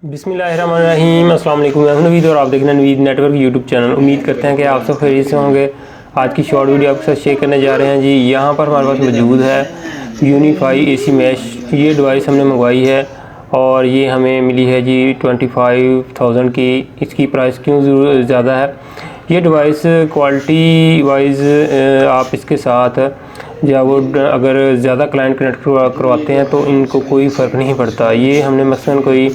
बिस्मिल्लाहिर्रहमानिर्रहीम। अस्सलाम वालेकुम। मैं हूं नवीद और आप देख रहे हैं नवीद नेटवर्क यूट्यूब चैनल। उम्मीद करते हैं कि आप सब खैरियत से होंगे। आज की शॉर्ट वीडियो आपके साथ शेयर करने जा रहे हैं जी। यहाँ पर हमारे पास मौजूद है यूनिफाई एसी मैश। ये डिवाइस हमने मंगवाई है और ये हमें मिली है जी 25,000 की। इसकी प्राइस क्यों ज़्यादा है? ये डिवाइस क्वालिटी वाइज आप इसके साथ या वो अगर ज़्यादा क्लाइंट कनेक्ट करवाते हैं तो इनको कोई फ़र्क नहीं पड़ता। ये हमने मसलन कोई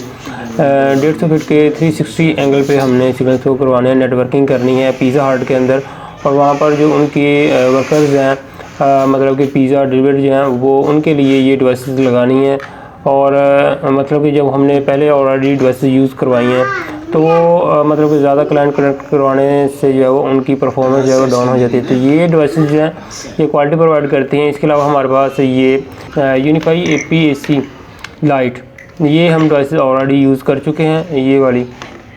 150 फीट के 360 एंगल पे हमने सिग्नल थ्रो करवाने हैं, नेटवर्किंग करनी है पिज़्ज़ा हट के अंदर। और वहाँ पर जो उनके वर्कर्स हैं, मतलब कि पिज़्ज़ा डिलीवरी जो हैं वो उनके लिए ये डिवाइसेस लगानी है। और मतलब कि जब हमने पहले ऑलरेडी डिवाइसेस यूज़ करवाई हैं तो वो मतलब कि ज़्यादा क्लाइंट कनेक्ट करवाने से जो है वो उनकी परफॉर्मेंस जो है वो डाउन हो जाती है। तो ये डिवाइसेस जो हैं ये क्वालिटी प्रोवाइड करती हैं। इसके अलावा हमारे पास ये यूनिफाई APAC लाइट, ये हम डिवाइसेस ऑलरेडी यूज़ कर चुके हैं ये वाली।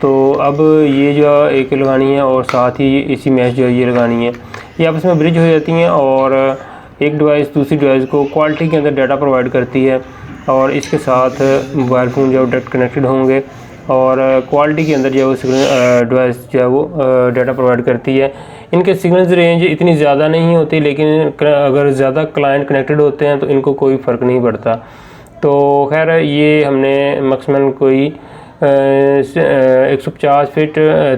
तो अब ये जो एक लगानी है और साथ ही एसी मैश जो है ये लगानी है। ये आपस में ब्रिज हो जाती हैं और एक डिवाइस दूसरी डिवाइस को क्वालिटी के अंदर डाटा प्रोवाइड करती है। और इसके साथ मोबाइल फ़ोन जो डायरेक्ट कनेक्टेड होंगे और क्वालिटी के अंदर जो है डिवाइस जो है वो डाटा प्रोवाइड करती है। इनके सिग्नल्स रेंज इतनी ज़्यादा नहीं होती, लेकिन अगर ज़्यादा क्लाइंट कनेक्टेड होते हैं तो इनको कोई फ़र्क नहीं पड़ता। तो खैर ये हमने मैक्सिमम कोई 150 फीट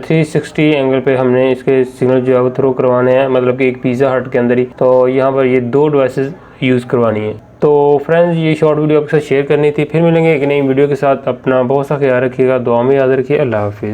360 एंगल पे हमने इसके सिग्नल जो है वो थ्रो करवाने हैं, मतलब कि एक पिज़्ज़ा हट के अंदर ही। तो यहाँ पर ये 2 डिवाइसेस यूज़ करवानी है। तो फ्रेंड्स ये शॉर्ट वीडियो आपके साथ शेयर करनी थी। फिर मिलेंगे एक नई वीडियो के साथ। अपना बहुत सा ख्याल रखिएगा, दुआ में याद रखिए। अल्लाह हाफिज़।